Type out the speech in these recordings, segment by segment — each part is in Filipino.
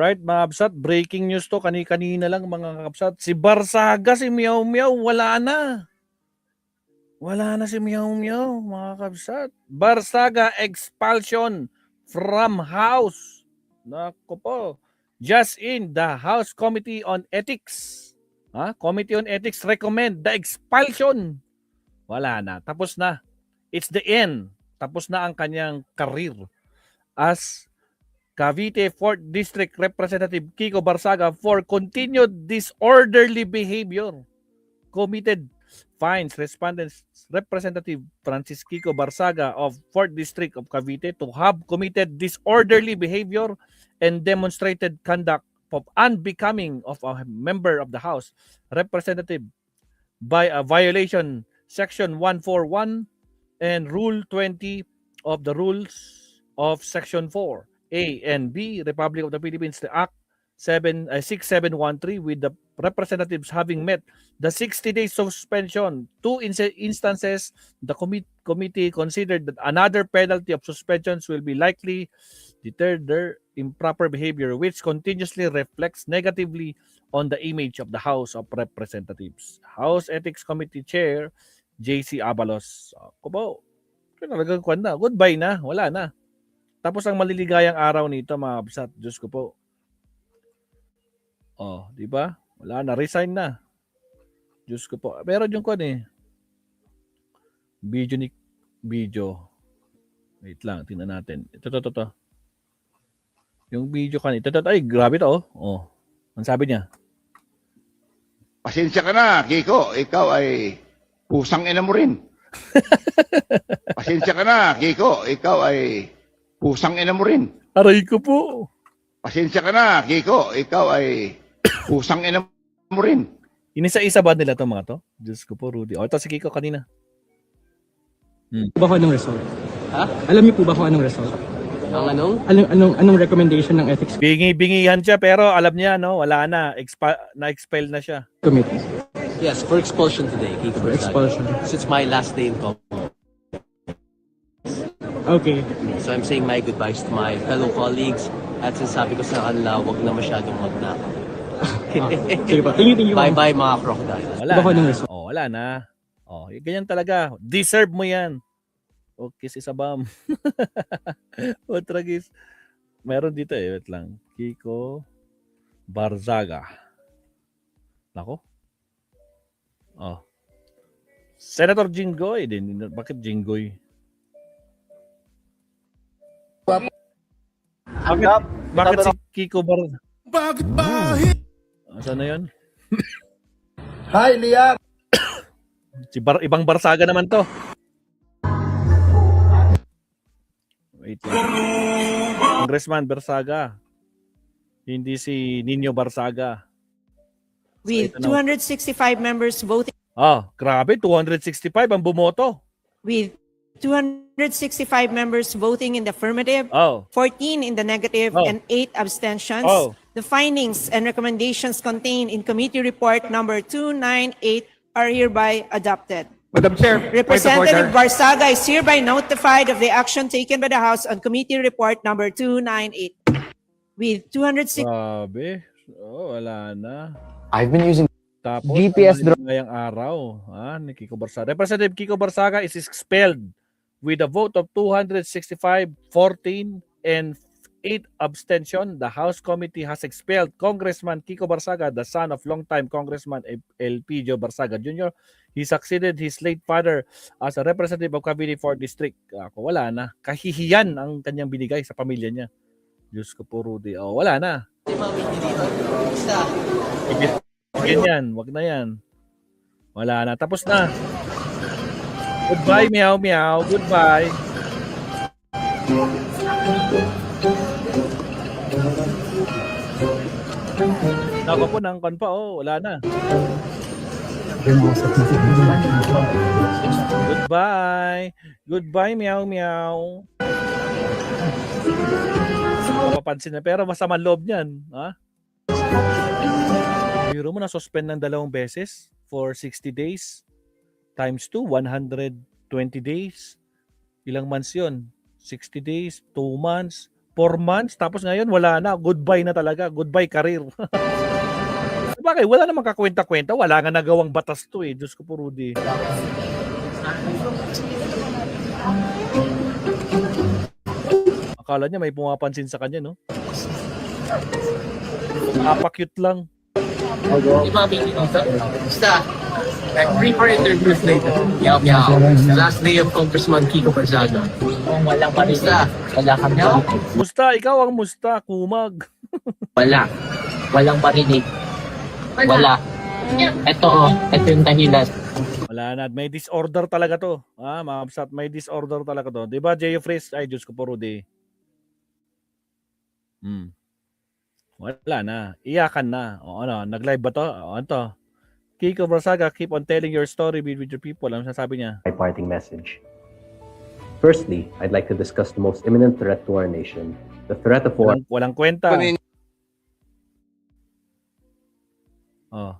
Alright, mga kabsat, breaking news to kanina lang mga kabsat. Si Barsaga, si Meow Meow, wala na. Wala na si Meow Meow, mga kabsat. Barsaga expulsion from House. Nako po. Just in, the House Committee on Ethics. Committee on Ethics recommend the expulsion. Wala na. Tapos na. It's the end. Tapos na ang kanyang career as Cavite 4th District Representative Kiko Barsaga for continued disorderly behavior. Committed fines Representative Francis Kiko Barsaga of 4th District of Cavite to have committed disorderly behavior and demonstrated conduct of unbecoming of a member of the House Representative by a violation Section 141 and Rule 20 of the Rules of Section 4. A and B, Republic of the Philippines, the Act 6713, with the representatives having met the 60-day suspension. Two instances, the committee considered that another penalty of suspensions will be likely deter their improper behavior, which continuously reflects negatively on the image of the House of Representatives. House Ethics Committee Chair, J.C. Abalos. Kubo, talagang kwan na. Goodbye na. Wala na. Tapos ang maliligayang araw nito, mga kabsat, Diyos ko po. Di ba? Wala na, resign na. Diyos ko po. Pero yung kwan video. Wait lang, tingnan natin. Ito. Yung video kanina. Ay, grabe to, Ang sabi niya? Pasensya ka na, Kiko. Ikaw ay pusang ina mo rin. Pasensya ka na, Kiko. Ikaw ay pusang ina mo rin. Aray ko po. Pasensya ka na, Kiko. Ikaw ay pusang ina mo rin. Inisa-isa ba nila itong mga to? Diyos ko po, Rudy. Ito si Kiko kanina. Ba kung anong result? Ha? Alam niyo po ba kung anong result? Ang anong? Anong recommendation ng Ethics Bingi-bingihan siya pero alam niya, wala na. Na-expel na siya. Committee? Yes, for expulsion today, Kiko For Barsaga. expulsion. Because it's my last day in Congress. Okay. So I'm saying my goodbyes to my fellow colleagues at sinasabi ko sa kanila, wag na masyadong magnakaw. Sige pa. Thank you. Bye-bye mga crocodile. Wala Baka na. nung result. Wala na. Ganyan talaga. Deserve mo yan. Okay, si Sabam. Tragis. Meron dito wait lang. Kiko Barzaga. Nako. Senator Jinggoy din. Bakit Jinggoy? Bakit si Kiko Barzaga? Bakit ba? Saan na yun? Hi, Liam! Ibang Barsaga naman to. Wait lang. Congressman Barsaga. Hindi si Nino Barsaga. With 265 members voting. Grabe. 265 ang bumoto. With 265 members voting in the affirmative, 14 in the negative, and 8 abstentions. The findings and recommendations contained in Committee Report number 298 are hereby adopted. Madam Chair, Representative Barsaga is hereby notified of the action taken by the House on Committee Report number 298. With 260 Grabe. Wala na. I've been using Tapos, GPS drone. ngayong araw, ni Kiko Barsaga. Representative Kiko Barsaga is expelled with a vote of 265, 14, and 8 abstention. The House Committee has expelled Congressman Kiko Barsaga, the son of longtime Congressman Elpidio Barsaga Jr. He succeeded his late father as a representative of Cavite 4th District. Wala na. Kahihiyan ang kanyang binigay sa pamilya niya. Diyos ko po, Rudy. Wala na. Ganyan, wag na yan. Wala na. Tapos na. Goodbye, meow meow. Goodbye. Nako po ng kon pa, wala na. Goodbye. Goodbye, meow meow. Mapapansin na, pero masama loob niyan, Biro mo na suspend ng 2 beses for 60 days times 2, 120 days. Ilang months 'yon? 60 days, 2 months, 4 months, tapos ngayon wala na. Goodbye na talaga. Goodbye career. Bakit? Wala namang kakwenta-kwenta. Wala nga nagawang batas to eh. Diyos ko po, Rudy. Akala niya may pumapansin sa kanya, no? Napaka-cute lang. Basta, like 3-4 interviews later. Meow, meow. The last day of Congressman Kiko Barzaga. Walang parista. Wala kami. Musta? Ikaw ang musta, kumag. Wala. Walang parinig. Wala. Ito yung dahilan. Wala na. May disorder talaga to. Mga kapsat, may disorder talaga to. Diba, J.O. Fris? Ay, Diyos ko po, Rudy. Wala na. Iyakan na. O ano, nag-live ba to? O ano to? Kiko Barzaga, keep on telling your story with your people. Ano sasabi niya? My parting message. Firstly, I'd like to discuss the most imminent threat to our nation, the threat of war. Walang kwenta. Oh.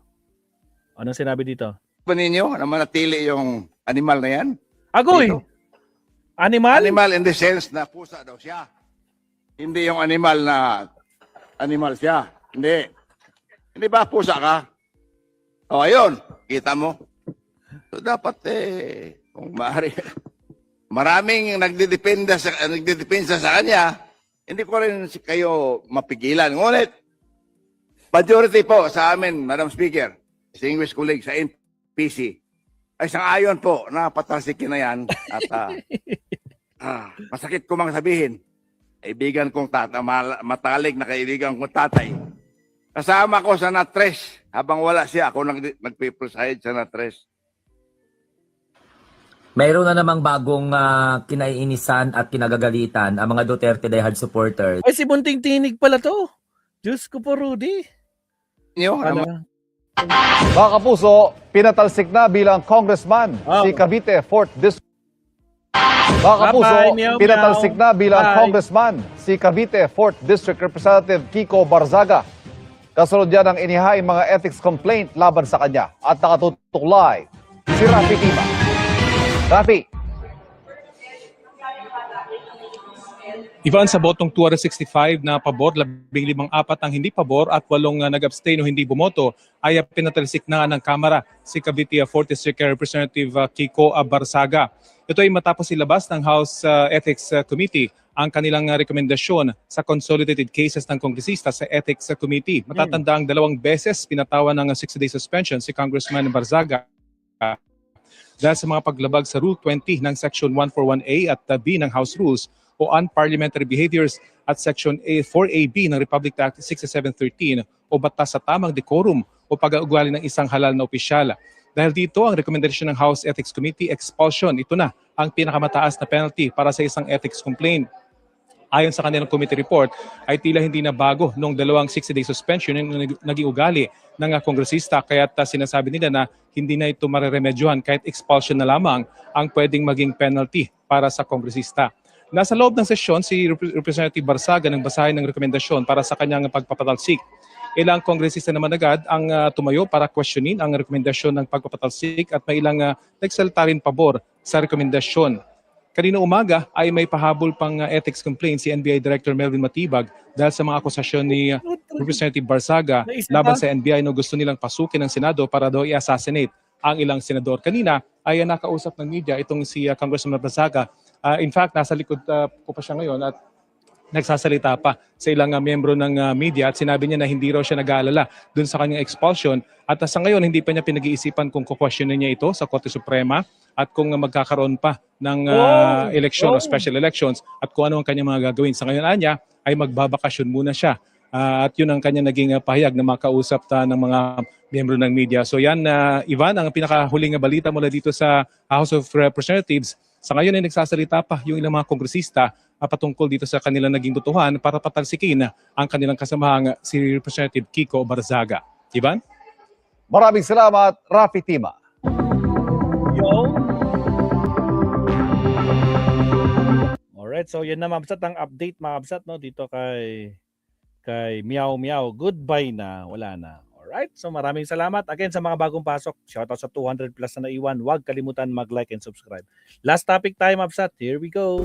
Anong sinabi dito? Ba ninyo na manatili yung animal na yan? Agoy! Dito. Animal? Animal in the sense na pusa daw siya. Hindi yung animal na animal siya. Hindi. Hindi ba pusa ka? O ayun, kita mo. So dapat kung maaari, maraming nagdedepensa sa kanya, hindi ko rin kayo mapigilan. Ngunit, majority po sa amin, Madam Speaker, distinguished colleague sa NPC, ay sang-ayon po na patalsikin na yan at masakit ko mang sabihin, kaibigan kong matalig na kaibigan kong tatay. Kasama ko sa Natres. Habang wala siya, ako nag-preside sa Natres. Mayroon na namang bagong kinaiinisan at kinagagalitan ang mga Duterte diehard supporters. Ay, si Bunting Tinig pala to. Diyos ko po, Rudy. Mga kapuso, pinatalsik na bilang congressman si Cavite 4th District. Mga kapuso, pinatalsik na bilang congressman si Cavite 4th District Representative Kiko Barzaga. Kasunod yan ang inihaing mga ethics complaint laban sa kanya at nakatutok live si Rafi Tima. Rafi. Ivan, sa botong 265 na pabor, 15-4 ang hindi pabor at 8 nag-abstain o hindi bumoto, ay pinatalisik na ng Kamara si Cavite 4th District Representative Kiko Barzaga. Ito ay matapos ilabas ng House Ethics Committee ang kanilang rekomendasyon sa consolidated cases ng kongresista sa Ethics Committee. Matatanda ang 2 beses pinatawan ng 60-day suspension si Congressman Barzaga dahil sa mga paglabag sa Rule 20 ng Section 141A at B ng House Rules o Unparliamentary Behaviors at Section 4AB ng Republic Act 6713 o batas sa tamang decorum o pag-uugali ng isang halal na opisyal. Dahil dito, ang rekomendasyon ng House Ethics Committee, expulsion. Ito na ang pinakamataas na penalty para sa isang ethics complaint. Ayon sa kanilang committee report, ay tila hindi na bago noong 2 60-day suspension yung naging ugali ng kongresista. Kaya sinasabi nila na hindi na ito mareremedyohan kahit expulsion na lamang ang pwedeng maging penalty para sa kongresista. Nasa loob ng sesyon, si Representative Barzaga nang basahin ng rekomendasyon para sa kanyang pagpapatalsik. Ilang kongresista naman agad ang tumayo para questionin ang rekomendasyon ng pagpapatalsik at may ilang nagsalita rin pabor sa rekomendasyon. Kanina umaga ay may pahabol pang ethics complaint si NBI Director Melvin Matibag dahil sa mga akusasyon ni Representative Barzaga laban sa NBI na gusto nilang pasukin ng Senado para daw i-assassinate ang ilang senador. Kanina ay nakausap ng media itong si Congressman Barzaga. In fact, nasa likod ko pa siya ngayon at nagsasalita pa sa ilang miyembro ng media at sinabi niya na hindi raw siya nag-aalala dun sa kanyang expulsion at sa ngayon hindi pa niya pinag-iisipan kung kukwestiyonin niya ito sa Korte Suprema at kung magkakaroon pa ng eleksyon o special elections at kung ano ang kanyang mga gagawin. Sa ngayon niya ay magbabakasyon muna siya at yun ang kanyang naging pahayag na makausap ng mga miyembro ng media. So yan, Ivan, ang pinakahuling balita mula dito sa House of Representatives. Sa ngayon ay nagsasalita pa yung ilang mga kongresista patungkol dito sa kanilang naging butuhan para patalsikin ang kanilang kasamahang si Representative Kiko Barzaga. Ivan? Maraming salamat, Rafi Tima. Alright, so yan na mabsat ang update mabsat no dito kay Meow Meow. Goodbye na, wala na. Alright, so maraming salamat again sa mga bagong pasok. Shoutout sa 200 plus na naiwan. Huwag kalimutan mag-like and subscribe. Last topic tayo mabsat. Here we go.